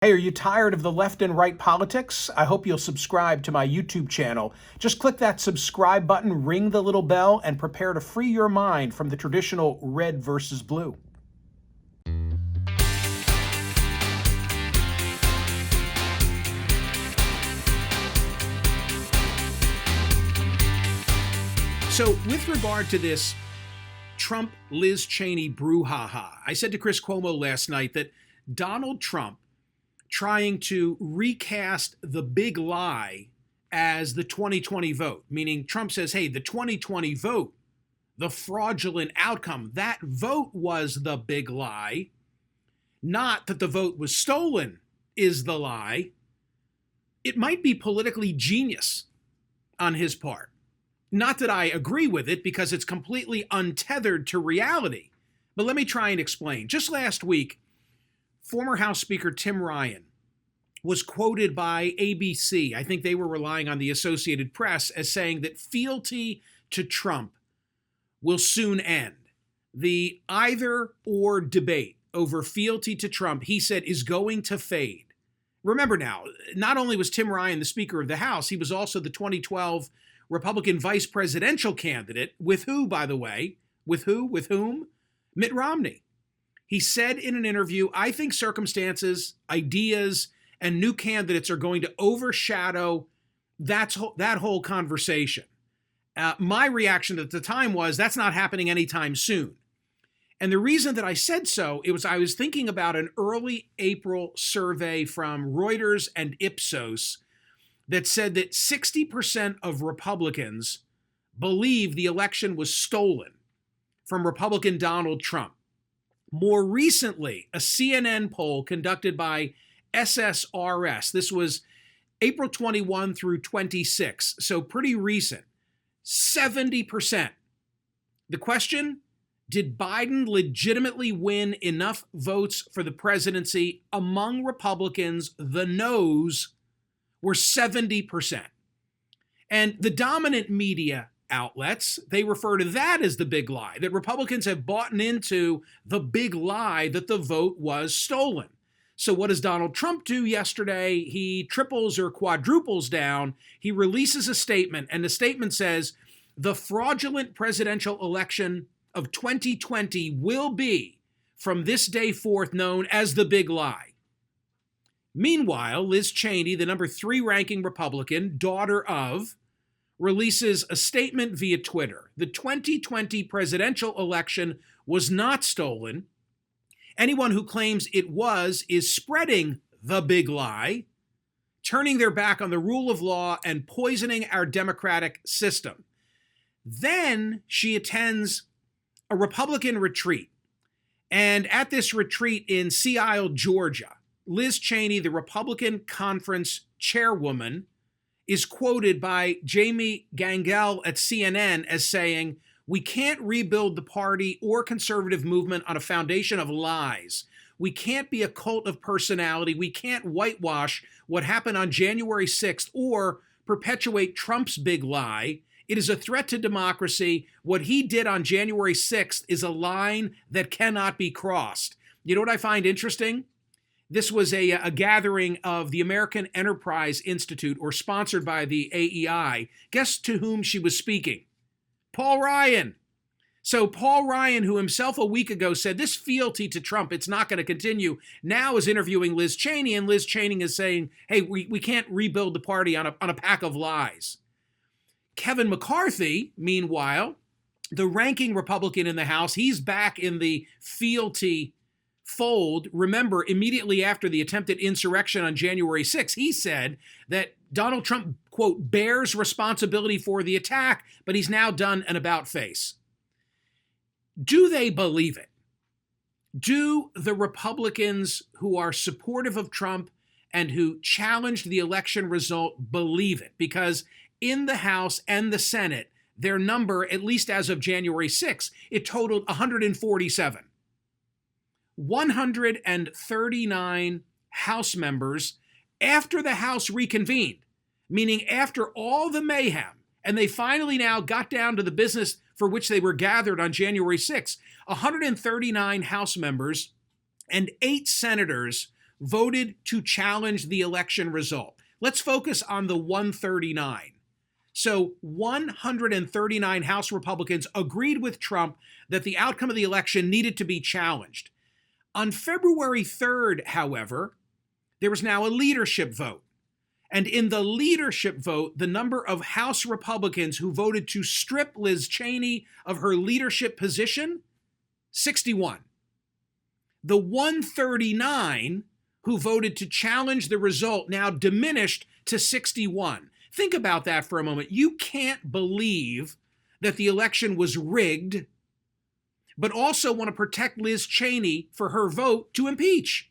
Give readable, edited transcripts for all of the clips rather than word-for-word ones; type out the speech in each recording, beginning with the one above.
Hey, are you tired of the left and right politics? I hope you'll subscribe to my YouTube channel. Just click that subscribe button, ring the little bell, and prepare to free your mind from the traditional red versus blue. So, with regard to this Trump-Liz Cheney brouhaha, I said to Chris Cuomo last night that Donald Trump trying to recast the big lie as the 2020 vote, meaning Trump says, hey, the 2020 vote, the fraudulent outcome, that vote was the big lie, not that the vote was stolen is the lie. It might be politically genius on his part. Not that I agree with it because it's completely untethered to reality. But let me try and explain. Just last week, former House Speaker Tim Ryan was quoted by ABC, I think they were relying on the Associated Press, as saying that fealty to Trump will soon end. The either or debate over fealty to Trump, he said, is going to fade. Remember now, not only was Tim Ryan the Speaker of the House, he was also the 2012 Republican vice presidential candidate. With who, by the way? With who? With whom? Mitt Romney. He said in an interview, I think circumstances, ideas, and new candidates are going to overshadow that whole conversation. My reaction at the time was, that's not happening anytime soon. And the reason that I said so, I was thinking about an early April survey from Reuters and Ipsos that said that 60% of Republicans believe the election was stolen from Republican Donald Trump. More recently, a CNN poll conducted by SSRS, this was April 21 through 26, so pretty recent, 70%. The question, did Biden legitimately win enough votes for the presidency? Among Republicans, the no's were 70%. And the dominant media outlets, they refer to that as the big lie, that Republicans have bought into the big lie that the vote was stolen. So what does Donald Trump do yesterday? He triples or quadruples down. He releases a statement, and the statement says, the fraudulent presidential election of 2020 will be, from this day forth, known as the big lie. Meanwhile, Liz Cheney, the number 3 ranking Republican, daughter of, releases a statement via Twitter. The 2020 presidential election was not stolen. Anyone who claims it was is spreading the big lie, turning their back on the rule of law and poisoning our democratic system. Then she attends a Republican retreat. And at this retreat in Sea Isle, Georgia, Liz Cheney, the Republican conference chairwoman, is quoted by Jamie Gangel at CNN as saying, we can't rebuild the party or conservative movement on a foundation of lies. We can't be a cult of personality. We can't whitewash what happened on January 6th or perpetuate Trump's big lie. It is a threat to democracy. What he did on January 6th is a line that cannot be crossed. You know what I find interesting? This was a gathering of the American Enterprise Institute, or sponsored by the AEI. Guess to whom she was speaking? Paul Ryan. So Paul Ryan, who himself a week ago said this fealty to Trump, it's not going to continue, now is interviewing Liz Cheney, and Liz Cheney is saying, hey, we can't rebuild the party on a pack of lies. Kevin McCarthy, meanwhile, the ranking Republican in the House, he's back in the fealty fold. Remember, immediately after the attempted insurrection on January 6th, he said that Donald Trump, quote, bears responsibility for the attack, but he's now done an about-face. Do they believe it? Do the Republicans who are supportive of Trump and who challenged the election result believe it? Because in the House and the Senate, their number, at least as of January 6th, it totaled 147. 139 House members after the House reconvened, meaning after all the mayhem, and they finally now got down to the business for which they were gathered on January 6th. 139 House members and 8 senators voted to challenge the election result. Let's focus on the 139. So 139 House Republicans agreed with Trump that the outcome of the election needed to be challenged. On February 3rd, however, there was now a leadership vote. And in the leadership vote, the number of House Republicans who voted to strip Liz Cheney of her leadership position, 61. The 139 who voted to challenge the result now diminished to 61. Think about that for a moment. You can't believe that the election was rigged, but also want to protect Liz Cheney for her vote to impeach.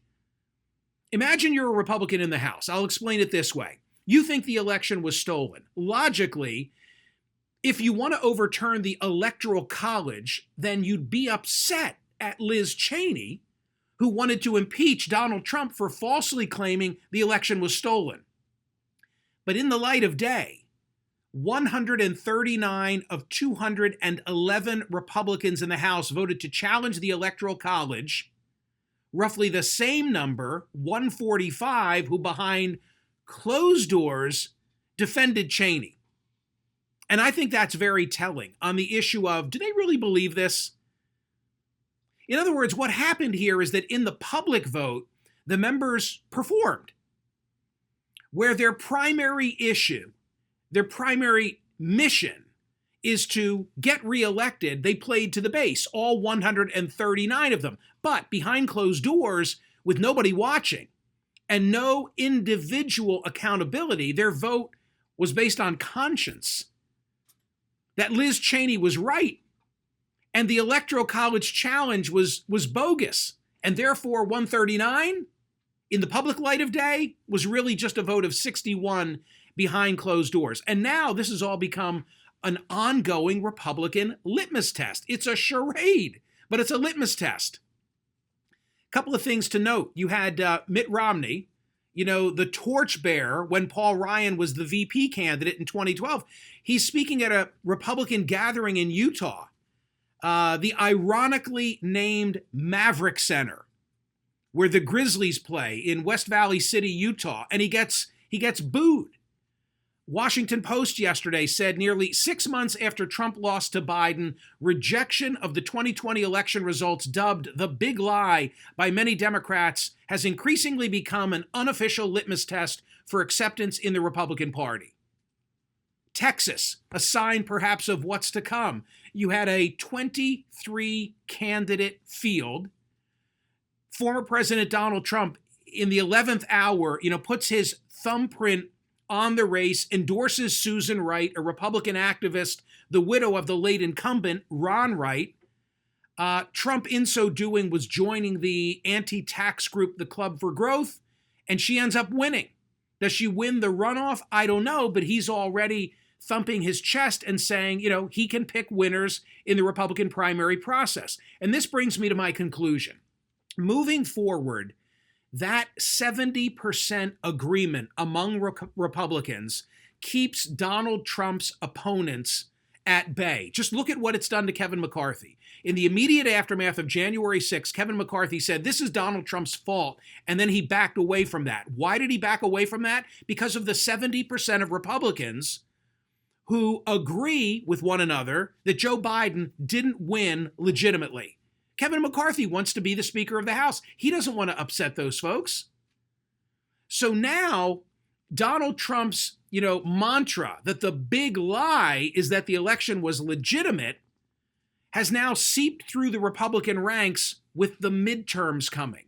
Imagine you're a Republican in the House. I'll explain it this way. You think the election was stolen. Logically, if you want to overturn the Electoral College, then you'd be upset at Liz Cheney, who wanted to impeach Donald Trump for falsely claiming the election was stolen. But in the light of day, 139 of 211 Republicans in the House voted to challenge the Electoral College. Roughly the same number, 145, who behind closed doors defended Cheney. And I think that's very telling on the issue of, do they really believe this? In other words, what happened here is that in the public vote, the members performed, where their primary issue, their primary mission is to get reelected. They played to the base, all 139 of them. But behind closed doors, with nobody watching and no individual accountability, their vote was based on conscience. That Liz Cheney was right, and the Electoral College challenge was bogus. And therefore, 139, in the public light of day, was really just a vote of 61 behind closed doors. And now this has all become an ongoing Republican litmus test. It's a charade, but it's a litmus test. A couple of things to note. You had Mitt Romney, the torchbearer when Paul Ryan was the VP candidate in 2012. He's speaking at a Republican gathering in Utah, the ironically named Maverick Center, where the Grizzlies play in West Valley City, Utah, and he gets booed. Washington Post yesterday said nearly 6 months after Trump lost to Biden, rejection of the 2020 election results, dubbed the big lie by many Democrats, has increasingly become an unofficial litmus test for acceptance in the Republican Party. Texas, a sign perhaps of what's to come. You had a 23-candidate field. Former President Donald Trump, in the 11th hour, puts his thumbprint on the race, endorses Susan Wright, a Republican activist, the widow of the late incumbent, Ron Wright. Trump, in so doing, was joining the anti-tax group, the Club for Growth, and she ends up winning. Does she win the runoff? I don't know, but he's already thumping his chest and saying, he can pick winners in the Republican primary process. And this brings me to my conclusion. Moving forward, that 70% agreement among Republicans keeps Donald Trump's opponents at bay. Just look at what it's done to Kevin McCarthy. In the immediate aftermath of January 6th, Kevin McCarthy said, this is Donald Trump's fault, and then he backed away from that. Why did he back away from that? Because of the 70% of Republicans who agree with one another that Joe Biden didn't win legitimately. Kevin McCarthy wants to be the Speaker of the House. He doesn't want to upset those folks. So now Donald Trump's, mantra that the big lie is that the election was legitimate has now seeped through the Republican ranks with the midterms coming.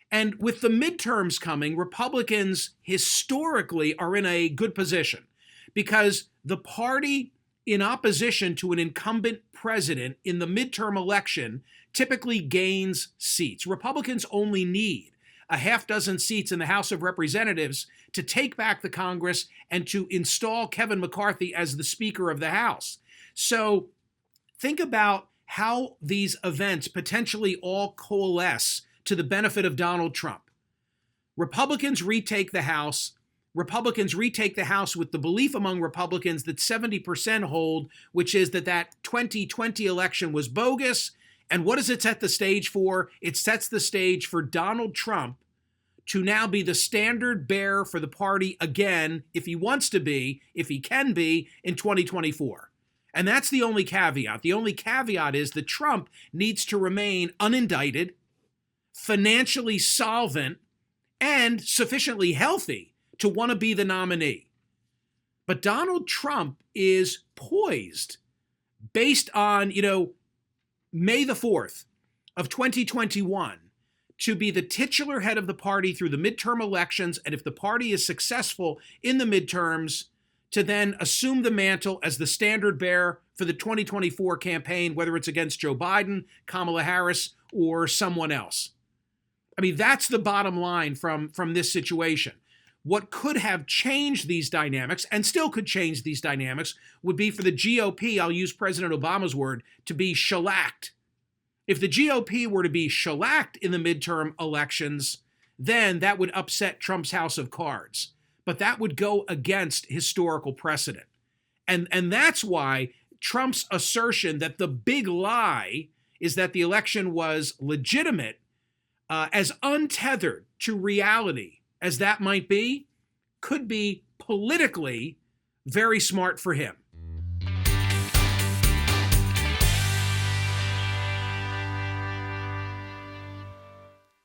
And with the midterms coming, Republicans historically are in a good position because the party in opposition to an incumbent president in the midterm election typically gains seats. Republicans only need a half dozen seats in the House of Representatives to take back the Congress and to install Kevin McCarthy as the Speaker of the House. So think about how these events potentially all coalesce to the benefit of Donald Trump. Republicans retake the House. Republicans retake the House with the belief among Republicans that 70% hold, which is that 2020 election was bogus. And what does it set the stage for? It sets the stage for Donald Trump to now be the standard bearer for the party again, if he wants to be, if he can be, in 2024. And that's the only caveat. The only caveat is that Trump needs to remain unindicted, financially solvent, and sufficiently healthy to want to be the nominee. But Donald Trump is poised based on, May the 4th of 2021 to be the titular head of the party through the midterm elections, and if the party is successful in the midterms, to then assume the mantle as the standard bearer for the 2024 campaign, whether it's against Joe Biden, Kamala Harris, or someone else. I mean, that's the bottom line from this situation. What could have changed these dynamics, and still could change these dynamics, would be for the GOP, I'll use President Obama's word, to be shellacked. If the GOP were to be shellacked in the midterm elections, then that would upset Trump's house of cards. But that would go against historical precedent. And that's why Trump's assertion that the big lie is that the election was legitimate, as untethered to reality as that might be, could be politically very smart for him.